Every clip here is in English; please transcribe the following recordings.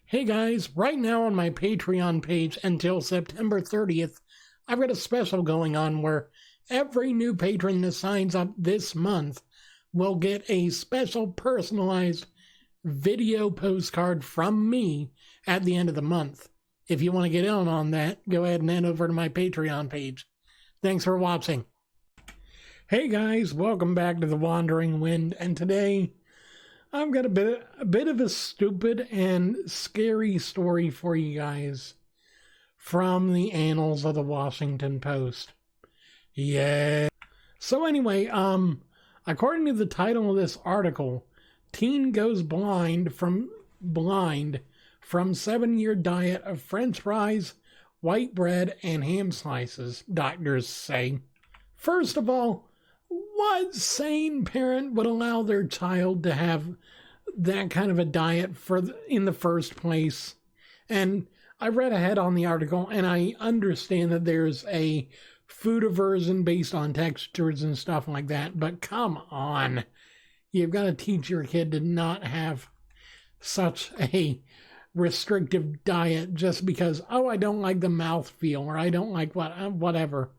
Hey guys, right now on my Patreon page until September 30th, I've got a special going on where every new patron that signs up this month will get a special personalized video postcard from me at the end of the month. If you want to get in on that, go ahead and head over to my Patreon page. Thanks for watching. Hey guys, welcome back to The Wandering Wind, and today I've got a bit of a stupid and scary story for you guys from the annals of the Washington Post. Yeah. So anyway, according to the title of this article, teen goes blind from 7-year diet of French fries, white bread, and ham slices, doctors say. First of all, what sane parent would allow their child to have that kind of a diet in the first place? And I read ahead on the article, and I understand that there's a food aversion based on textures and stuff like that, but come on. You've got to teach your kid to not have such a restrictive diet just because, oh, I don't like the mouthfeel, or I don't like whatever.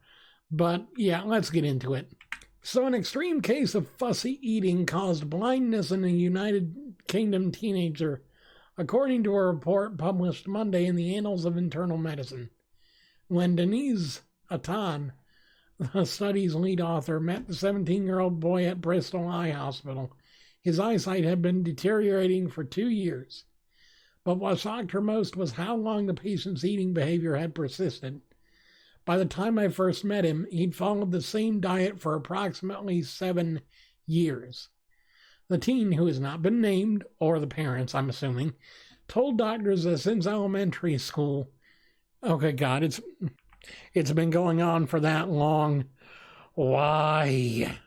But yeah, let's get into it. So an extreme case of fussy eating caused blindness in a United Kingdom teenager, according to a report published Monday in the Annals of Internal Medicine. When Denise Atan, the study's lead author, met the 17-year-old boy at Bristol Eye Hospital, his eyesight had been deteriorating for 2 years. But what shocked her most was how long the patient's eating behavior had persisted. By the time I first met him, he'd followed the same diet for approximately 7 years. The teen, who has not been named, or the parents, I'm assuming, told doctors that since elementary school, okay, God, it's been going on for that long. Why?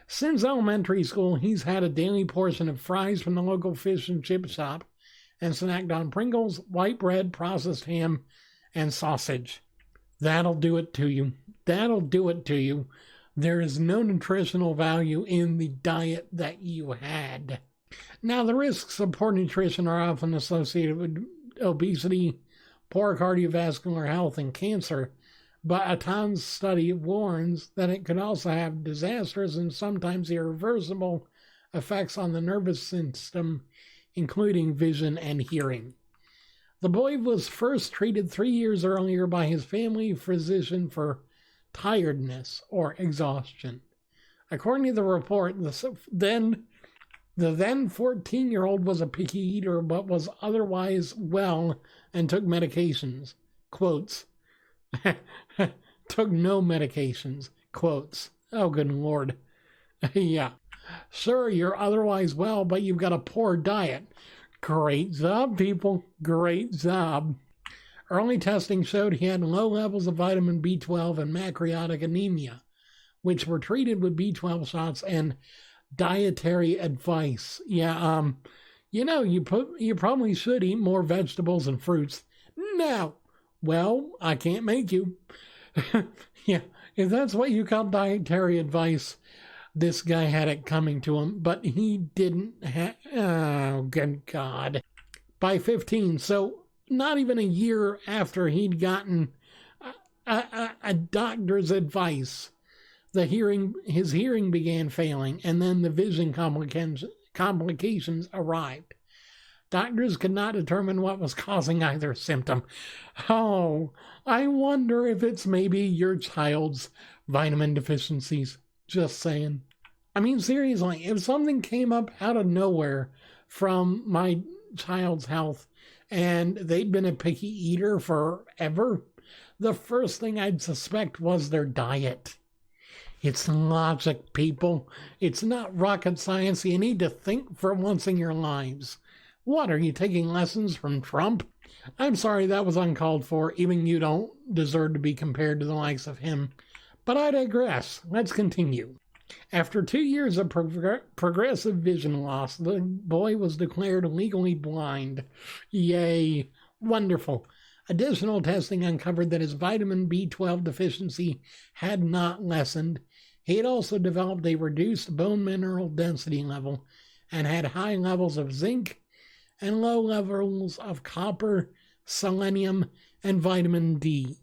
Since elementary school, he's had a daily portion of fries from the local fish and chip shop and snacked on Pringles, white bread, processed ham, and sausage. That'll do it to you. That'll do it to you. There is no nutritional value in the diet that you had. Now, the risks of poor nutrition are often associated with obesity, poor cardiovascular health, and cancer, but Atan's study warns that it could also have disastrous and sometimes irreversible effects on the nervous system, including vision and hearing. The boy was first treated 3 years earlier by his family physician for tiredness or exhaustion. According to the report, the then 14-year-old was a picky eater but was otherwise well and took medications. Quotes. Took no medications. Quotes. Oh, good Lord. Yeah. Sure, you're otherwise well, but you've got a poor diet. Great job, people. Great job. Early testing showed he had low levels of vitamin B12 and macrocytic anemia, which were treated with B12 shots and dietary advice. Yeah, you probably should eat more vegetables and fruits. No. Well, I can't make you. Yeah, if that's what you call dietary advice, this guy had it coming to him, but he didn't have... Oh, good God. By 15, so not even a year after he'd gotten a doctor's advice, his hearing began failing, and then the vision complications arrived. Doctors could not determine what was causing either symptom. Oh, I wonder if it's maybe your child's vitamin deficiencies. Just saying. I mean, seriously, if something came up out of nowhere from my child's health and they'd been a picky eater forever, the first thing I'd suspect was their diet. It's logic, people. It's not rocket science. You need to think for once in your lives. What, are you taking lessons from Trump? I'm sorry, that was uncalled for. Even you don't deserve to be compared to the likes of him. But I digress. Let's continue. After 2 years of progressive vision loss, the boy was declared legally blind. Yay. Wonderful. Additional testing uncovered that his vitamin B12 deficiency had not lessened. He had also developed a reduced bone mineral density level and had high levels of zinc and low levels of copper, selenium, and vitamin D.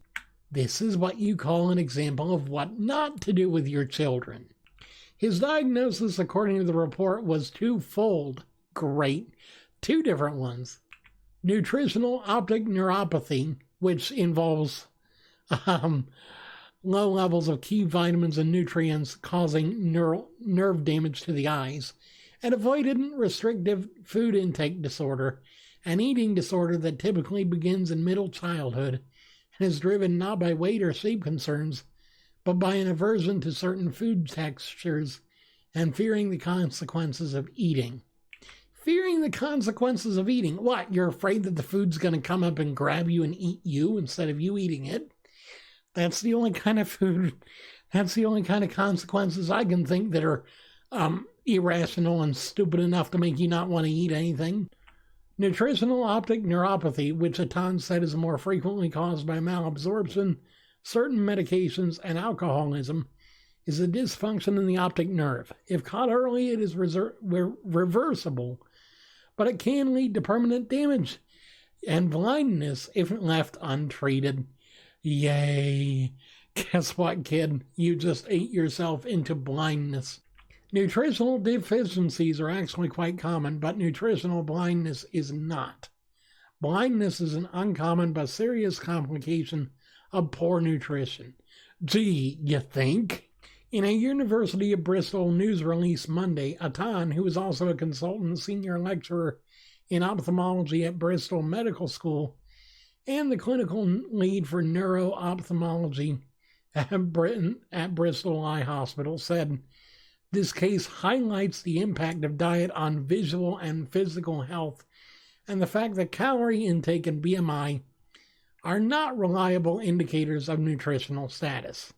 This is what you call an example of what not to do with your children. His diagnosis, according to the report, was twofold. Great. Two different ones. Nutritional optic neuropathy, which involves low levels of key vitamins and nutrients causing nerve damage to the eyes, and avoidant restrictive food intake disorder, an eating disorder that typically begins in middle childhood and is driven not by weight or shape concerns, but by an aversion to certain food textures and fearing the consequences of eating. Fearing the consequences of eating? What, you're afraid that the food's going to come up and grab you and eat you instead of you eating it? That's the only kind of food, that's the only kind of consequences I can think that are irrational and stupid enough to make you not want to eat anything. Nutritional optic neuropathy, which Atan said is more frequently caused by malabsorption, certain medications, and alcoholism, is a dysfunction in the optic nerve. If caught early, it is reversible, but it can lead to permanent damage and blindness if left untreated. Yay! Guess what, kid? You just ate yourself into blindness. Nutritional deficiencies are actually quite common, but nutritional blindness is not. Blindness is an uncommon but serious complication of poor nutrition. Gee, you think? In a University of Bristol news release Monday, Atan, who is also a consultant senior lecturer in ophthalmology at Bristol Medical School and the clinical lead for neuro-ophthalmology at Bristol Eye Hospital, said, "This case highlights the impact of diet on visual and physical health and the fact that calorie intake and BMI are not reliable indicators of nutritional status."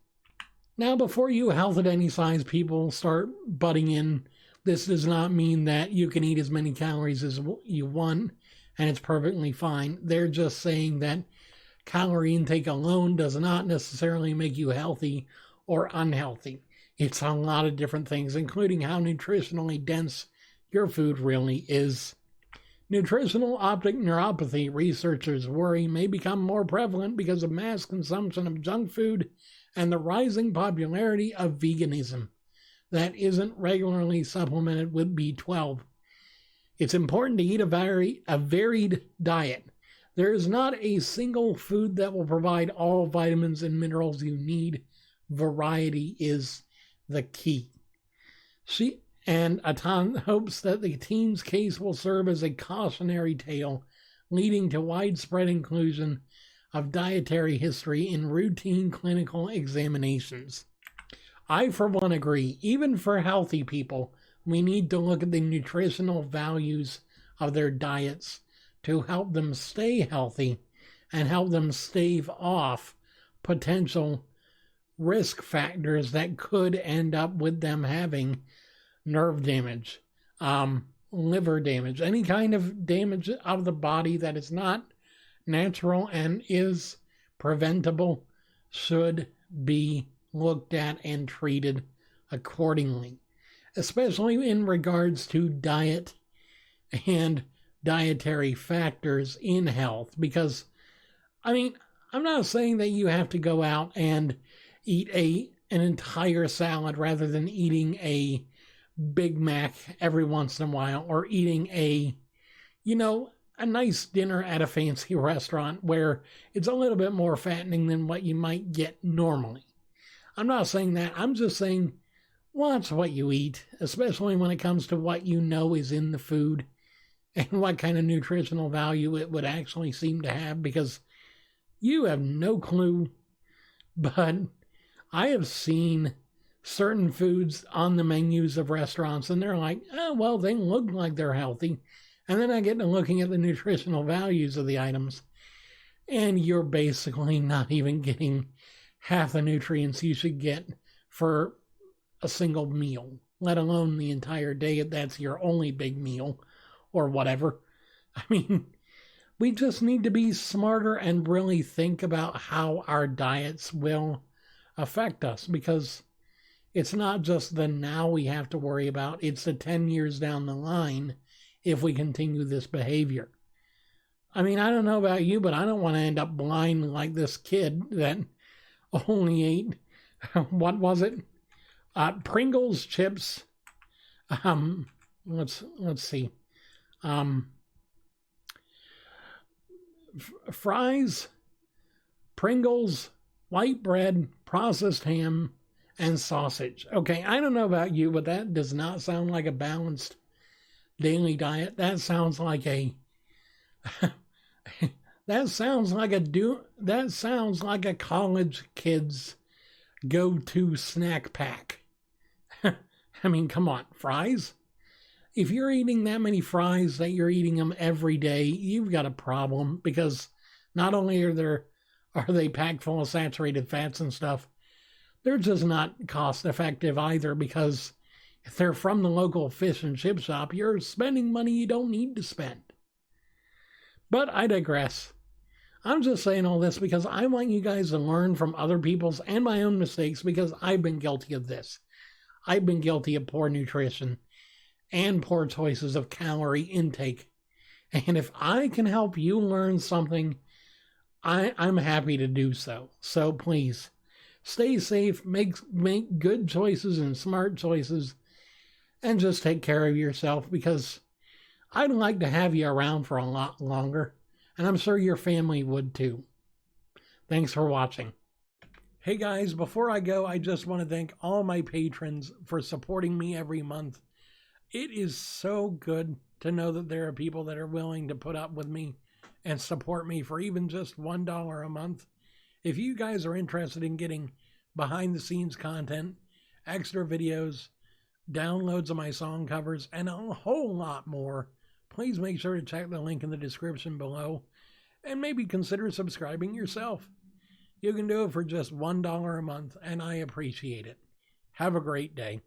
Now, before you health at any size people start butting in, this does not mean that you can eat as many calories as you want and it's perfectly fine. They're just saying that calorie intake alone does not necessarily make you healthy or unhealthy. It's a lot of different things, including how nutritionally dense your food really is. Nutritional optic neuropathy, researchers worry, may become more prevalent because of mass consumption of junk food and the rising popularity of veganism that isn't regularly supplemented with B12. It's important to eat a varied diet. There is not a single food that will provide all vitamins and minerals you need. Variety is the key. Atan hopes that the team's case will serve as a cautionary tale, leading to widespread inclusion of dietary history in routine clinical examinations. I, for one, agree. Even for healthy people, we need to look at the nutritional values of their diets to help them stay healthy and help them stave off potential risk factors that could end up with them having nerve damage, liver damage, any kind of damage of the body that is not natural and is preventable should be looked at and treated accordingly, especially in regards to diet and dietary factors in health. Because, I mean, I'm not saying that you have to go out and eat an entire salad rather than eating a Big Mac every once in a while, or eating a nice dinner at a fancy restaurant where it's a little bit more fattening than what you might get normally. I'm not saying that. I'm just saying watch what you eat, especially when it comes to what you know is in the food and what kind of nutritional value it would actually seem to have, because you have no clue. But I have seen certain foods on the menus of restaurants and they're like, oh, well, they look like they're healthy. And then I get to looking at the nutritional values of the items, and you're basically not even getting half the nutrients you should get for a single meal, let alone the entire day if that's your only big meal or whatever. I mean, we just need to be smarter and really think about how our diets will affect us, because it's not just the now we have to worry about, it's the 10 years down the line if we continue this behavior. I mean, I don't know about you, but I don't want to end up blind like this kid that only ate, what was it? Pringles chips. Let's see. Fries, Pringles, white bread, processed ham, and sausage. Okay, I don't know about you, but that does not sound like a balanced daily diet. That sounds like a that sounds like a college kid's go-to snack pack. I mean, come on, fries? If you're eating that many fries that you're eating them every day, you've got a problem, because not only are they packed full of saturated fats and stuff, they're just not cost effective either, because if they're from the local fish and chip shop, you're spending money you don't need to spend. But I digress. I'm just saying all this because I want you guys to learn from other people's and my own mistakes, because I've been guilty of this. I've been guilty of poor nutrition and poor choices of calorie intake. And if I can help you learn something, I'm happy to do so. So please, stay safe, make good choices and smart choices, and just take care of yourself, because I'd like to have you around for a lot longer, and I'm sure your family would too. Thanks for watching. Hey guys, before I go, I just want to thank all my patrons for supporting me every month. It is so good to know that there are people that are willing to put up with me and support me for even just $1 a month. If you guys are interested in getting behind the scenes content, extra videos, downloads of my song covers, and a whole lot more, please make sure to check the link in the description below and maybe consider subscribing yourself. You can do it for just $1 a month, and I appreciate it. Have a great day.